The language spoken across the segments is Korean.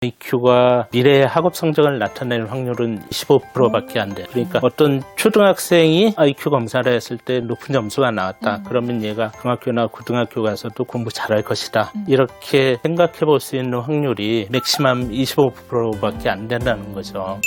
IQ가 미래의 학업 성적을 나타낼 확률은 25%밖에 안 돼요. 그러니까 어떤 초등학생이 IQ 검사를 했을 때 높은 점수가 나왔다. 그러면 얘가 중학교나 고등학교 가서도 공부 잘할 것이다. 이렇게 생각해 볼 수 있는 확률이 맥시멈 25%밖에 안 된다는 거죠.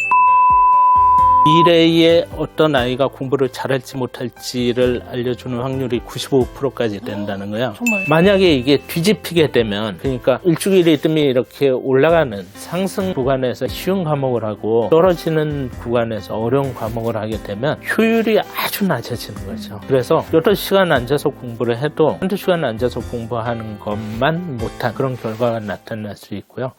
미래에 어떤 아이가 공부를 잘할지 못할지를 알려주는 확률이 95%까지 된다는 거예요. 정말? 만약에 이게 뒤집히게 되면, 그러니까 일주일 리듬이 이렇게 올라가는 상승 구간에서 쉬운 과목을 하고 떨어지는 구간에서 어려운 과목을 하게 되면 효율이 아주 낮아지는 거죠. 그래서 8시간 앉아서 공부를 해도 한두 시간 앉아서 공부하는 것만 못한 그런 결과가 나타날 수 있고요.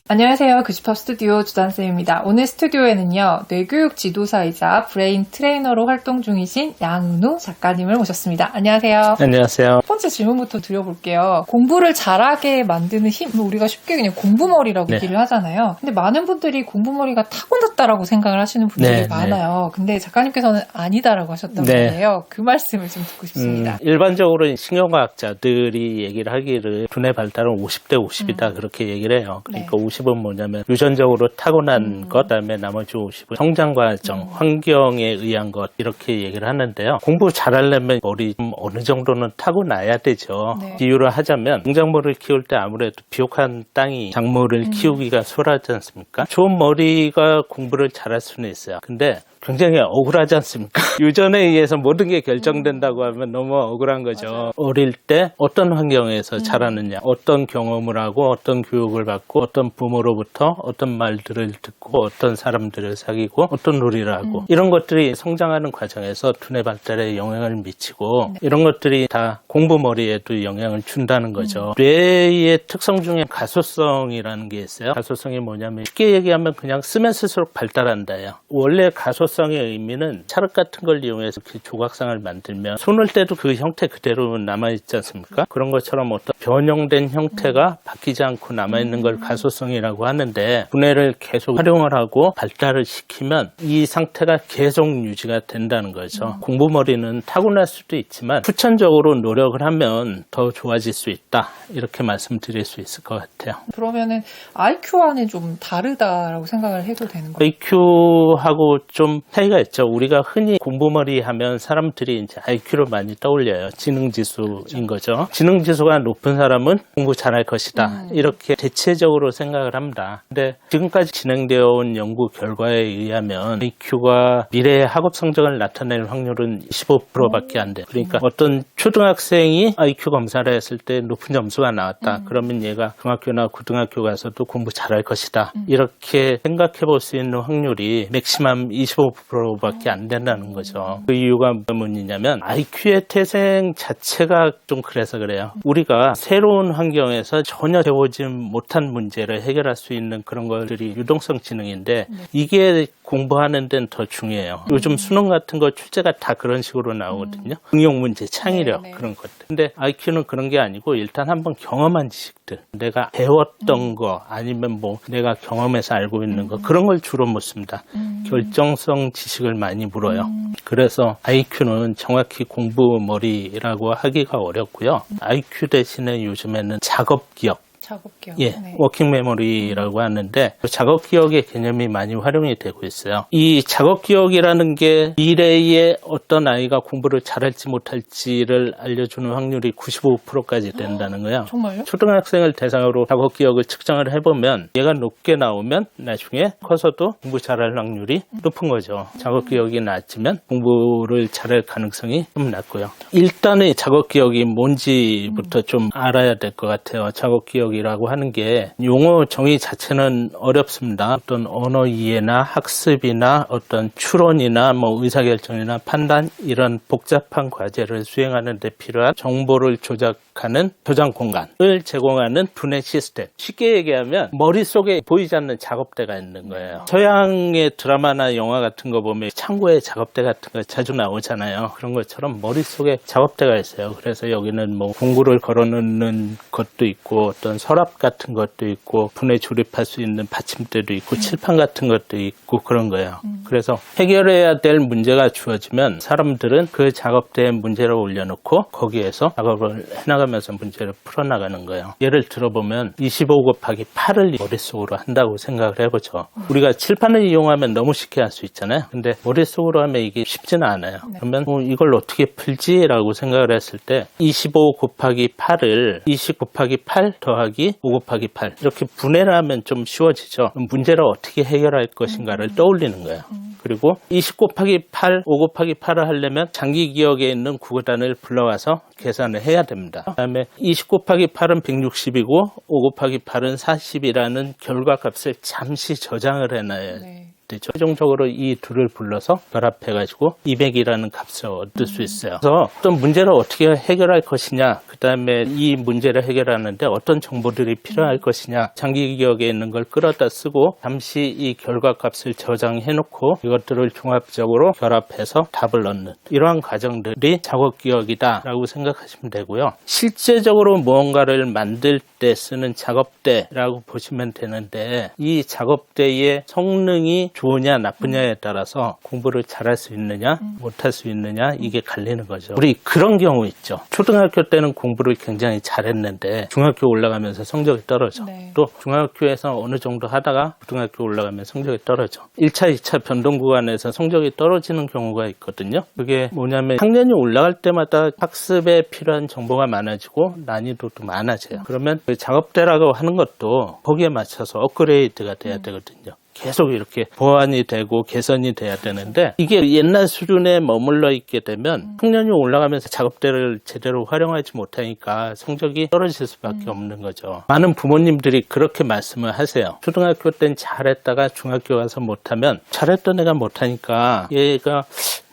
안녕하세요. 교집합 스튜디오 주단쌤입니다. 오늘 스튜디오에는요, 뇌교육 지도사이자 브레인 트레이너로 활동 중이신 양은우 작가님을 모셨습니다. 안녕하세요. 안녕하세요. 첫 번째 질문부터 드려볼게요. 공부를 잘하게 만드는 힘, 우리가 쉽게 그냥 공부머리라고 얘기를 하잖아요. 근데 많은 분들이 공부머리가 타고났다라고 생각을 하시는 분들이 많아요. 근데 작가님께서는 아니다라고 하셨단 말이에요. 그 말씀을 좀 듣고 싶습니다. 일반적으로 신경과학자들이 얘기를 하기를 두뇌 발달은 50대 50이다 그렇게 얘기를 해요. 그러니까 50은 뭐냐면 유전적으로 타고난 것, 그다음에 나머지 50은 성장 과정, 환경에 의한 것 이렇게 얘기를 하는데요. 공부 잘하려면 머리 좀 어느 정도는 타고나야 되죠. 비유를 하자면 농작물을 키울 때 아무래도 비옥한 땅이 작물을 키우기가 수월하지 않습니까? 좋은 머리가 공부를 잘할 수는 있어요. 근데 굉장히 억울하지 않습니까? 유전에 의해서 모든 게 결정된다고 하면 너무 억울한 거죠. 맞아요. 어릴 때 어떤 환경에서 자라느냐, 어떤 경험을 하고 어떤 교육을 받고 어떤 부모로부터 어떤 말들을 듣고 어떤 사람들을 사귀고 어떤 놀이를 하고 이런 것들이 성장하는 과정에서 두뇌 발달에 영향을 미치고 이런 것들이 다 공부머리에도 영향을 준다는 거죠. 뇌의 특성 중에 가소성이라는 게 있어요. 가소성이 뭐냐면 쉽게 얘기하면 그냥 쓰면 쓸수록 발달한다예요. 원래 가소성의 의미는 찰흙 같은 걸 이용해서 이렇게 조각상을 만들면 손을 떼도 그 형태 그대로 남아있지 않습니까? 그런 것처럼 어떤 변형된 형태가 바뀌지 않고 남아있는 걸 가소성이라고 하는데 두뇌를 계속 활용을 하고 발달을 시키면 이 상태가 계속 유지가 된다는 거죠. 공부머리는 타고날 수도 있지만 후천적으로 노력을 하면 더 좋아질 수 있다. 이렇게 말씀드릴 수 있을 것 같아요. 그러면은 IQ와는 좀 다르다라고 생각을 해도 되는 거예요? IQ하고 좀 차이가 있죠. 우리가 흔히 공부머리 하면 사람들이 이제 IQ를 많이 떠올려요. 지능지수인 거죠. 지능지수가 높은 사람은 공부 잘할 것이다. 이렇게 대체적으로 생각을 합니다. 근데 지금까지 진행되어 온 연구 결과에 의하면 IQ가 미래의 학업 성적을 나타낼 확률은 25%밖에 안 돼요. 그러니까 어떤 초등학생이 IQ 검사를 했을 때 높은 점수가 나왔다. 그러면 얘가 중학교나 고등학교 가서도 공부 잘할 것이다. 이렇게 생각해 볼 수 있는 확률이 맥시멈 25%밖에 안 된다는 거죠. 그 이유가 뭐냐면 IQ의 태생 자체가 좀 그래서 그래요. 우리가 새로운 환경에서 전혀 배우지 못한 문제를 해결할 수 있는 그런 것들이 유동성 지능인데 이게 공부하는 데는 더 중요해요. 요즘 수능 같은 거 출제가 다 그런 식으로 나오거든요. 응용 문제, 창의력 그런 것들. 근데 IQ는 그런 게 아니고 일단 한번 경험한 지식들, 내가 배웠던 거 아니면 뭐 내가 경험해서 알고 있는 거 그런 걸 주로 묻습니다. 결정성 지식을 많이 물어요. 그래서 IQ는 정확히 공부머리라고 하기가 어렵고요. IQ 대신에 요즘에는 작업기억, 작업기억. 워킹 메모리라고 하는데 작업 기억의 개념이 많이 활용이 되고 있어요. 이 작업 기억이라는 게 미래에 어떤 아이가 공부를 잘할지 못할지를 알려주는 확률이 95%까지 된다는 거예요. 정말요? 초등학생을 대상으로 작업 기억을 측정을 해보면 얘가 높게 나오면 나중에 커서도 공부 잘할 확률이 높은 거죠. 작업 기억이 낮으면 공부를 잘할 가능성이 좀 낮고요. 일단은 작업 기억이 뭔지부터 좀 알아야 될 것 같아요. 작업 기억 이라고 하는 게 용어 정의 자체는 어렵습니다. 어떤 언어 이해나 학습이나 어떤 추론이나 뭐 의사결정이나 판단 이런 복잡한 과제를 수행하는 데 필요한 정보를 조작하는 저장 공간을 제공하는 두뇌 시스템. 쉽게 얘기하면 머릿속에 보이지 않는 작업대가 있는 거예요. 서양의 드라마나 영화 같은 거 보면 창고에 작업대 같은 거 자주 나오잖아요. 그런 것처럼 머릿속에 작업대가 있어요. 그래서 여기는 뭐 공구를 걸어놓는 것도 있고 어떤 서랍 같은 것도 있고 분해 조립할 수 있는 받침대도 있고 칠판 같은 것도 있고 그런 거예요. 그래서 해결해야 될 문제가 주어지면 사람들은 그 작업대에 문제를 올려놓고 거기에서 작업을 해나가면서 문제를 풀어나가는 거예요. 예를 들어보면 25 곱하기 8을 머릿속으로 한다고 생각을 해보죠. 우리가 칠판을 이용하면 너무 쉽게 할 수 있잖아요. 근데 머릿속으로 하면 이게 쉽지는 않아요. 그러면 이걸 어떻게 풀지라고 생각을 했을 때 25 곱하기 8을 20 곱하기 8 더하기 5 곱하기 8 이렇게 분해를 하면 좀 쉬워지죠. 그럼 문제를 어떻게 해결할 것인가를 떠올리는 거예요. 그리고 20 곱하기 8, 5 곱하기 8을 하려면 장기 기억에 있는 구단을 불러와서 계산을 해야 됩니다. 그 다음에 20 곱하기 8은 160이고 5 곱하기 8은 40이라는 결과값을 잠시 저장을 해놔야 되죠. 최종적으로 이 둘을 불러서 결합해가지고 200이라는 값을 얻을 수 있어요. 그래서 어떤 문제를 어떻게 해결할 것이냐, 그 다음에 이 문제를 해결하는데 어떤 정보들이 필요할 것이냐, 장기 기억에 있는 걸 끌어다 쓰고 잠시 이 결과값을 저장해놓고 이것들을 종합적으로 결합해서 답을 얻는 이러한 과정들이 작업 기억이다라고 생각하시면 되고요. 실제적으로 무언가를 만들 때 쓰는 작업대라고 보시면 되는데 이 작업대의 성능이 좋으냐 나쁘냐에 따라서 공부를 잘할 수 있느냐 못할 수 있느냐 이게 갈리는 거죠. 우리 그런 경우 있죠. 초등학교 때는 공부를 굉장히 잘했는데 중학교 올라가면서 성적이 떨어져. 또 중학교에서 어느 정도 하다가 고등학교 올라가면 성적이 떨어져. 1차, 2차 변동 구간에서 성적이 떨어지는 경우가 있거든요. 그게 뭐냐면 학년이 올라갈 때마다 학습에 필요한 정보가 많아지고 난이도도 많아져요. 그러면 그 작업대라고 하는 것도 거기에 맞춰서 업그레이드가 돼야 되거든요. 계속 이렇게 보완이 되고 개선이 돼야 되는데 이게 옛날 수준에 머물러 있게 되면 학년이 올라가면서 작업대를 제대로 활용하지 못하니까 성적이 떨어질 수밖에 없는 거죠. 많은 부모님들이 그렇게 말씀을 하세요. 초등학교 땐 잘했다가 중학교 가서 못하면 잘했던 애가 못하니까 얘가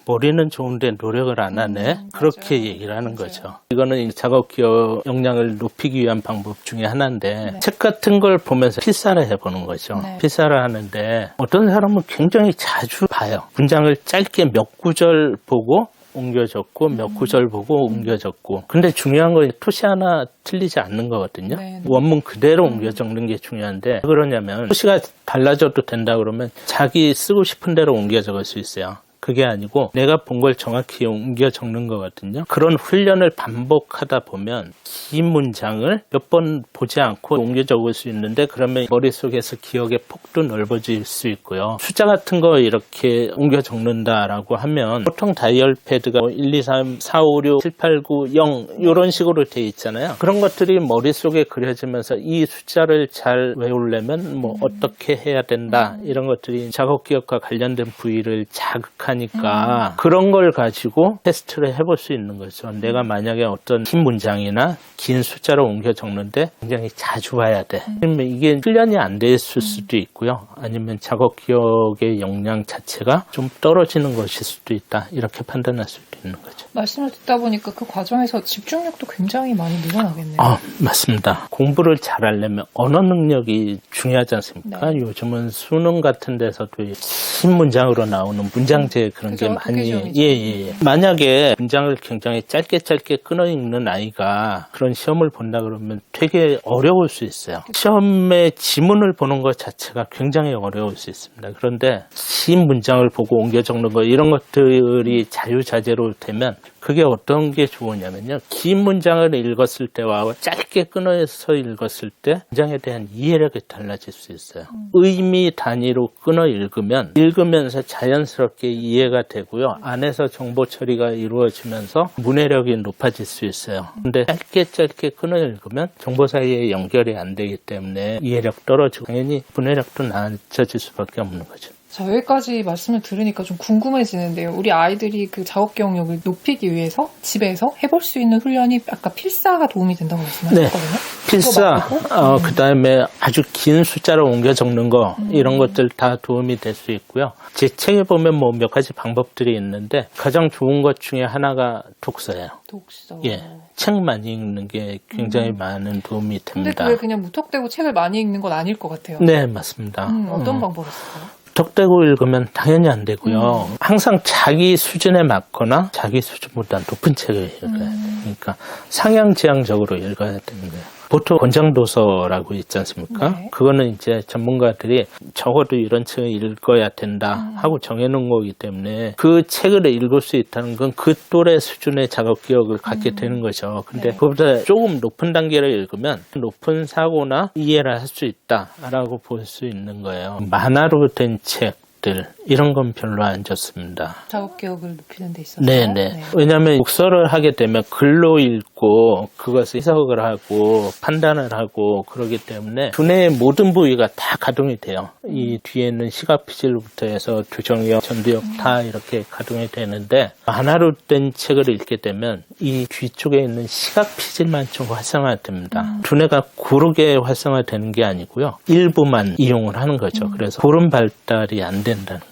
머리는 좋은데 노력을 안 하네. 그렇게 맞아요. 얘기를 하는 거죠. 이거는 작업 기억 역량을 높이기 위한 방법 중에 하나인데 책 같은 걸 보면서 필사를 해보는 거죠. 필사를 하는데 어떤 사람은 굉장히 자주 봐요. 문장을 짧게 몇 구절 보고 옮겨 적고 몇 구절 보고 옮겨 적고 근데 중요한 건 토시 하나 틀리지 않는 거거든요. 원문 그대로 옮겨 적는 게 중요한데 왜 그러냐면 토시가 달라져도 된다 그러면 자기 쓰고 싶은 대로 옮겨 적을 수 있어요. 그게 아니고 내가 본 걸 정확히 옮겨 적는 거거든요. 그런 훈련을 반복하다 보면 긴 문장을 몇 번 보지 않고 옮겨 적을 수 있는데 그러면 머릿속에서 기억의 폭도 넓어질 수 있고요. 숫자 같은 거 이렇게 옮겨 적는다라고 하면 보통 다이얼 패드가 1, 2, 3, 4, 5, 6, 7, 8, 9, 0 이런 식으로 돼 있잖아요. 그런 것들이 머릿속에 그려지면서 이 숫자를 잘 외우려면 뭐 어떻게 해야 된다 이런 것들이 작업 기억과 관련된 부위를 자극하니까 그런 걸 가지고 테스트를 해볼 수 있는 거죠. 내가 만약에 어떤 긴 문장이나 긴 숫자를 옮겨 적는데 굉장히 자주 봐야 돼. 그러면 이게 훈련이 안 됐을 수도 있고요. 아니면 작업 기억의 역량 자체가 좀 떨어지는 것일 수도 있다. 이렇게 판단할 수도 있는 거죠. 말씀을 듣다 보니까 그 과정에서 집중력도 굉장히 많이 늘어나겠네요. 맞습니다. 공부를 잘하려면 언어 능력이 중요하지 않습니까? 요즘은 수능 같은 데서도 긴 문장으로 나오는 문장제 그런 게 많이 만약에 문장을 굉장히 짧게 끊어 읽는 아이가 그런 시험을 본다 그러면 되게 어려울 수 있어요. 시험의 지문을 보는 것 자체가 굉장히 어려울 수 있습니다. 그런데 긴 문장을 보고 옮겨 적는 거 이런 것들이 자유자재로 되면 그게 어떤 게 좋으냐면요. 긴 문장을 읽었을 때와 짧게 끊어서 읽었을 때 문장에 대한 이해력이 달라질 수 있어요. 의미 단위로 끊어 읽으면서 자연스럽게 이해가 되고요. 안에서 정보 처리가 이루어지면서 문해력이 높아질 수 있어요. 근데 짧게 끊어 읽으면 정보 사이에 연결이 안 되기 때문에 이해력 떨어지고 당연히 문해력도 낮아질 수밖에 없는 거죠. 자, 여기까지 말씀을 들으니까 좀 궁금해지는데요. 우리 아이들이 그 작업 기억력을 높이기 위해서 집에서 해볼 수 있는 훈련이 아까 필사가 도움이 된다고 말씀하셨거든요. 필사, 그 다음에 아주 긴 숫자를 옮겨 적는 거 이런 것들 다 도움이 될 수 있고요. 제 책에 보면 뭐 몇 가지 방법들이 있는데 가장 좋은 것 중에 하나가 독서예요. 독서. 책 많이 읽는 게 굉장히 많은 도움이 됩니다. 근데 그게 그냥 무턱대고 책을 많이 읽는 건 아닐 것 같아요. 네, 맞습니다. 어떤 방법이 있을까요? 덕대고 읽으면 당연히 안 되고요. 항상 자기 수준에 맞거나 자기 수준보다 높은 책을 읽어야 돼요. 그러니까 상향지향적으로 읽어야 되는 거예요. 보통 권장도서라고 있지 않습니까? 네. 그거는 이제 전문가들이 적어도 이런 책을 읽어야 된다 하고 정해놓은 거기 때문에 그 책을 읽을 수 있다는 건 그 또래 수준의 작업 기억을 갖게 되는 거죠. 근데 네. 그보다 조금 높은 단계를 읽으면 높은 사고나 이해를 할 수 있다라고 볼 수 있는 거예요. 만화로 된 책들 이런 건 별로 안 좋습니다. 작업 기억을 높이는 데 있어서. 네네. 왜냐하면 독서를 하게 되면 글로 읽고 그것을 해석을 하고 판단을 하고 그러기 때문에 두뇌의 모든 부위가 다 가동이 돼요. 이 뒤에는 시각 피질부터 해서 두정역, 전두역 다 이렇게 가동이 되는데 만화로 된 책을 읽게 되면 이 뒤쪽에 있는 시각 피질만 좀 활성화됩니다. 두뇌가 고르게 활성화되는 게 아니고요. 일부만 이용을 하는 거죠. 그래서 고른 발달이 안 된다는 거예요.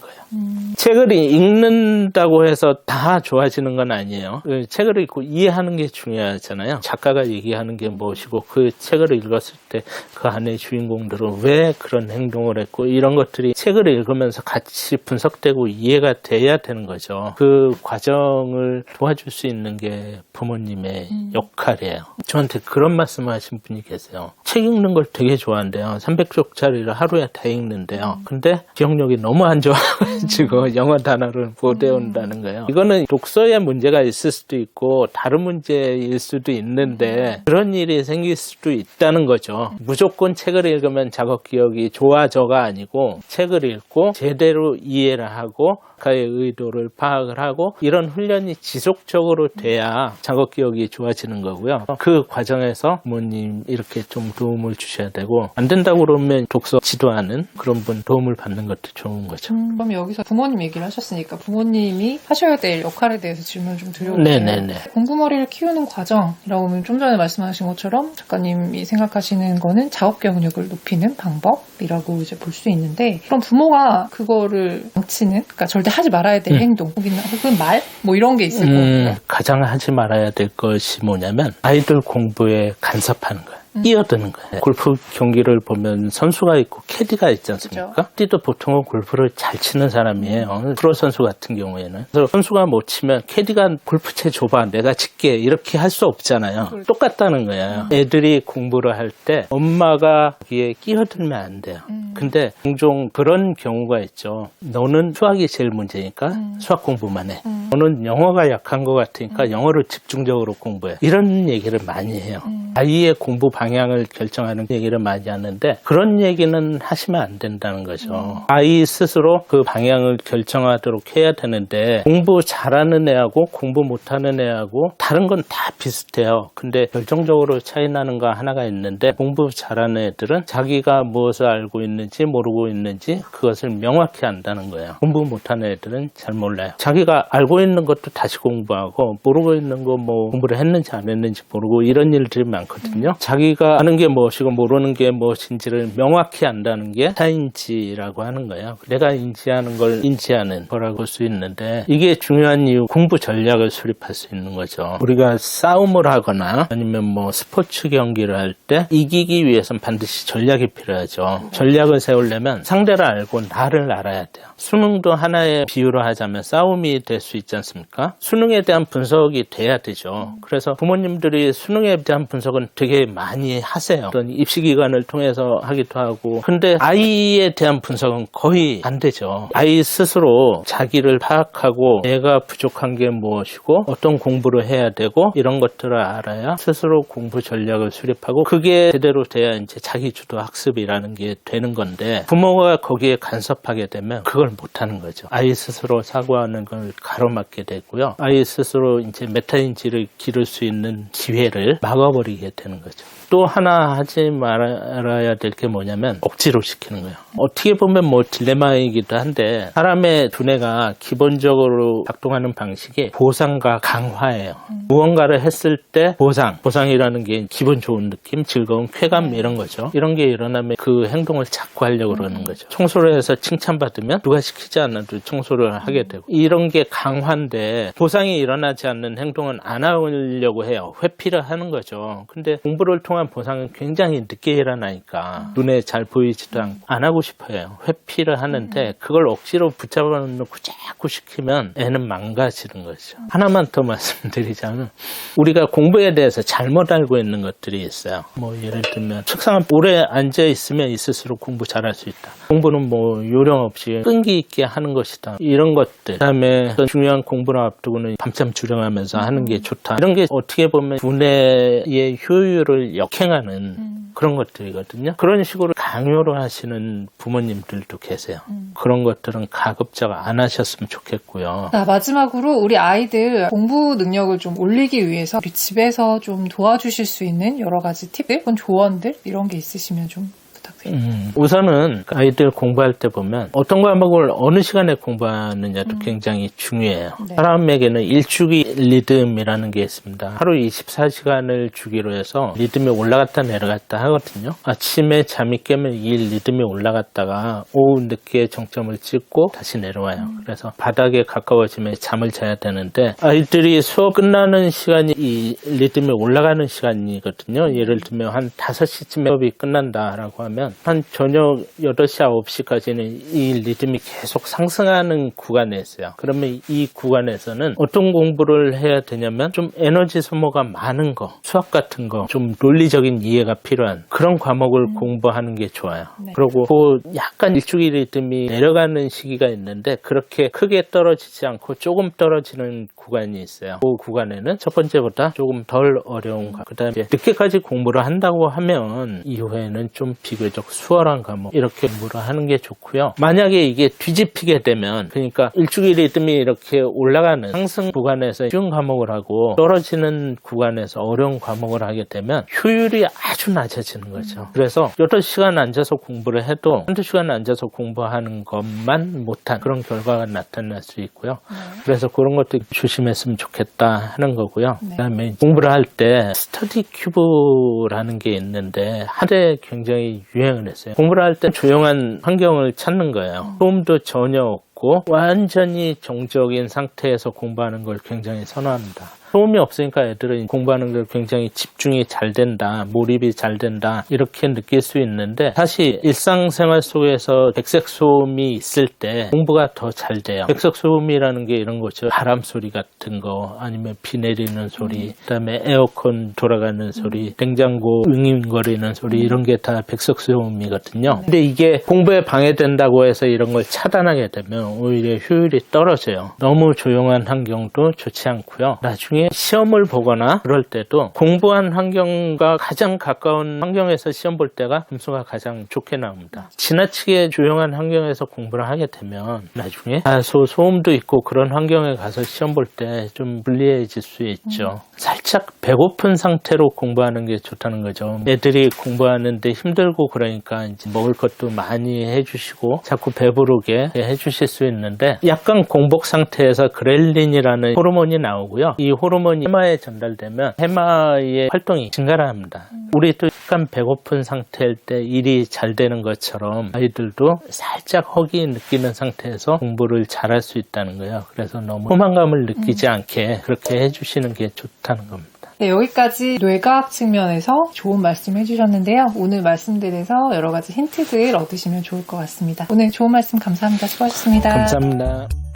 책을 읽는다고 해서 다 좋아지는 건 아니에요. 그 책을 읽고 이해하는 게 중요하잖아요. 작가가 얘기하는 게 무엇이고 그 책을 읽었을 때 그 안에 주인공들은 왜 그런 행동을 했고 이런 것들이 책을 읽으면서 같이 분석되고 이해가 돼야 되는 거죠. 그 과정을 도와줄 수 있는 게 부모님의 역할이에요. 저한테 그런 말씀을 하신 분이 계세요. 책 읽는 걸 되게 좋아한대요. 300쪽짜리를 하루에 다 읽는데요. 근데 기억력이 너무 안 좋아가지고 영어 단어를 못 외운다는 거예요. 이거는 독서에 문제가 있을 수도 있고 다른 문제일 수도 있는데 그런 일이 생길 수도 있다는 거죠. 무조건 책을 읽으면 작업 기억이 좋아져가 아니고 책을 읽고 제대로 이해를 하고 작가의 의도를 파악을 하고 이런 훈련이 지속적으로 돼야 작업 기억이 좋아지는 거고요. 그 과정에서 부모님 이렇게 좀 도움을 주셔야 되고 안 된다고 그러면 독서 지도하는 그런 분 도움을 받는 것도 좋은 거죠. 그럼 여기서 부모님 얘기를 하셨으니까 부모님이 하셔야 될 역할에 대해서 질문을 좀 드려볼게요. 네네네. 공부머리를 키우는 과정이라고 하면 좀 전에 말씀하신 것처럼 작가님이 생각하시는 거는 작업 기억력을 높이는 방법이라고 이제 볼 수 있는데 그럼 부모가 그거를 망치는 그러니까 절대 하지 말아야 될 행동 혹은 말 뭐 이런 게 있을 거예요. 가장 하지 말아야 될 것이 뭐냐면 아이들 공부에 간섭하는 거예요. 끼어드는 거예요. 골프 경기를 보면 선수가 있고 캐디가 있지 않습니까? 그렇죠. 캐디도 보통은 골프를 잘 치는 사람이에요. 프로 선수 같은 경우에는. 그래서 선수가 못 치면 캐디가 골프채 줘봐 내가 칠게 이렇게 할 수 없잖아요. 그렇죠. 똑같다는 거예요. 애들이 공부를 할 때 엄마가 거기에 끼어들면 안 돼요. 근데 종종 그런 경우가 있죠. 너는 수학이 제일 문제니까 수학 공부만 해. 너는 영어가 약한 것 같으니까 영어를 집중적으로 공부해. 이런 얘기를 많이 해요. 아이의 공부 방향을 결정하는 얘기를 많이 하는데 그런 얘기는 하시면 안 된다는 거죠. 아이 스스로 그 방향을 결정하도록 해야 되는데 공부 잘하는 애하고 공부 못하는 애하고 다른 건 다 비슷해요. 근데 결정적으로 차이 나는 거 하나가 있는데 공부 잘하는 애들은 자기가 무엇을 알고 있는지 모르고 있는지 그것을 명확히 안다는 거예요. 공부 못하는 애들은 잘 몰라요. 자기가 알고 있는 것도 다시 공부하고 모르고 있는 거 뭐 공부를 했는지 안 했는지 모르고 이런 일들이 많거든요. 자기가 아는 게 무엇이고 모르는 게 무엇인지를 명확히 안다는 게 타인지라고 하는 거예요. 내가 인지하는 걸 인지하는 거라고 볼 수 있는데 이게 중요한 이유 공부 전략을 수립할 수 있는 거죠. 우리가 싸움을 하거나 아니면 뭐 스포츠 경기를 할 때 이기기 위해서는 반드시 전략이 필요하죠. 전략을 세우려면 상대를 알고 나를 알아야 돼요. 수능도 하나의 비유로 하자면 싸움이 될 수 있지 않습니까? 수능에 대한 분석이 돼야 되죠. 그래서 부모님들이 수능에 대한 분석은 되게 많이 하세요. 어떤 입시기관을 통해서 하기도 하고 근데 아이에 대한 분석은 거의 안 되죠. 아이 스스로 자기를 파악하고 내가 부족한 게 무엇이고 어떤 공부를 해야 되고 이런 것들을 알아야 스스로 공부 전략을 수립하고 그게 제대로 돼야 이제 자기 주도 학습이라는 게 되는 건데 부모가 거기에 간섭하게 되면 그걸 못하는 거죠. 아이 스스로 사고하는 걸 가로막게 되고요. 아이 스스로 이제 메타인지를 기를 수 있는 기회를 막아버리게 되는 거죠. 또 하나 하지 말아야 될 게 뭐냐면 억지로 시키는 거예요. 어떻게 보면 뭐 딜레마이기도 한데 사람의 두뇌가 기본적으로 작동하는 방식이 보상과 강화예요. 무언가를 했을 때 보상이라는 게 기분 좋은 느낌, 즐거움, 쾌감 이런 거죠. 이런 게 일어나면 그 행동을 자꾸 자꾸 하려고 그러는 거죠. 청소를 해서 칭찬받으면 누가 시키지 않아도 청소를 하게 되고 이런 게 강화인데 보상이 일어나지 않는 행동은 안 하려고 해요. 회피를 하는 거죠. 근데 공부를 통한 보상은 굉장히 늦게 일어나니까 눈에 잘 보이지도 않고 안 하고 싶어요. 회피를 하는데 그걸 억지로 붙잡아 놓고 자꾸 시키면 애는 망가지는 거죠. 하나만 더 말씀드리자면 우리가 공부에 대해서 잘못 알고 있는 것들이 있어요. 뭐 예를 들면 책상에 오래 앉아 있으면 있을수록 공부 잘할 수 있다. 공부는 뭐 요령 없이 끈기 있게 하는 것이다. 이런 것들. 그다음에 중요한 공부를 앞두고는 밤잠 주량하면서 하는 게 좋다. 이런 게 어떻게 보면 두뇌의 효율을 역행하는 그런 것들이거든요. 그런 식으로 강요를 하시는 부모님들도 계세요. 그런 것들은 가급적 안 하셨으면 좋겠고요. 자, 마지막으로 우리 아이들 공부 능력을 좀 올리기 위해서 우리 집에서 좀 도와주실 수 있는 여러 가지 팁들, 조언들 이런 게 있으시면 좀 부탁드립니다. 우선은 아이들 공부할 때 보면 어떤 과목을 어느 시간에 공부하느냐도 굉장히 중요해요. 네. 사람에게는 일주기 리듬이라는 게 있습니다. 하루 24시간을 주기로 해서 리듬이 올라갔다 내려갔다 하거든요. 아침에 잠이 깨면 이 리듬이 올라갔다가 오후 늦게 정점을 찍고 다시 내려와요. 그래서 바닥에 가까워지면 잠을 자야 되는데 아이들이 수업 끝나는 시간이 이 리듬이 올라가는 시간이거든요. 예를 들면 한 5시쯤에 수업이 끝난다라고 하면 한 저녁 8시, 9시까지는 이 리듬이 계속 상승하는 구간에 있어요. 그러면 이 구간에서는 어떤 공부를 해야 되냐면 좀 에너지 소모가 많은 거, 수학 같은 거, 좀 논리적인 이해가 필요한 그런 과목을 공부하는 게 좋아요. 네. 그리고 그 약간 일주기 리듬이 내려가는 시기가 있는데 그렇게 크게 떨어지지 않고 조금 떨어지는 구간이 있어요. 그 구간에는 첫 번째보다 조금 덜 어려운 과목, 그다음에 늦게까지 공부를 한다고 하면 이후에는 좀 비교적 수월한 과목 이렇게 공부를 하는 게 좋고요. 만약에 이게 뒤집히게 되면 그러니까 일주기 리듬이 이렇게 올라가는 상승 구간에서 쉬운 과목을 하고 떨어지는 구간에서 어려운 과목을 하게 되면 효율이 아주 낮아지는 거죠. 그래서 8시간 앉아서 공부를 해도 한두 시간 앉아서 공부하는 것만 못한 그런 결과가 나타날 수 있고요. 그래서 그런 것도 조심했으면 좋겠다 하는 거고요. 네. 그다음에 공부를 할 때 스터디 큐브라는 게 있는데 한때 굉장히 유행을 했어요. 공부를 할 때 조용한 환경을 찾는 거예요. 소음도 전혀 없고 완전히 정적인 상태에서 공부하는 걸 굉장히 선호합니다. 소음이 없으니까 애들은 공부하는 걸 굉장히 집중이 잘 된다, 몰입이 잘 된다 이렇게 느낄 수 있는데 사실 일상생활 속에서 백색 소음이 있을 때 공부가 더 잘 돼요. 백색 소음이라는 게 이런 거죠. 바람 소리 같은 거 아니면 비 내리는 소리, 그다음에 에어컨 돌아가는 소리, 냉장고 윙윙거리는 소리 이런 게 다 백색 소음이거든요. 근데 이게 공부에 방해된다고 해서 이런 걸 차단하게 되면 오히려 효율이 떨어져요. 너무 조용한 환경도 좋지 않고요. 나중에 시험을 보거나 그럴 때도 공부한 환경과 가장 가까운 환경에서 시험 볼 때가 점수가 가장 좋게 나옵니다. 지나치게 조용한 환경에서 공부를 하게 되면 나중에 소음도 있고 그런 환경에 가서 시험 볼 때 좀 불리해질 수 있죠. 살짝 배고픈 상태로 공부하는 게 좋다는 거죠. 애들이 공부하는데 힘들고 그러니까 이제 먹을 것도 많이 해주시고 자꾸 배부르게 해주실 수 있는데 약간 공복 상태에서 그렐린이라는 호르몬이 나오고요. 이 호르몬이 해마에 전달되면 해마의 활동이 증가를 합니다. 우리도 약간 배고픈 상태일 때 일이 잘 되는 것처럼 아이들도 살짝 허기 느끼는 상태에서 공부를 잘할 수 있다는 거예요. 그래서 너무 포만감을 느끼지 않게 그렇게 해주시는 게 좋다는 겁니다. 네, 여기까지 뇌과학 측면에서 좋은 말씀 해주셨는데요. 오늘 말씀들에서 여러 가지 힌트들 얻으시면 좋을 것 같습니다. 오늘 좋은 말씀 감사합니다. 수고하셨습니다. 감사합니다.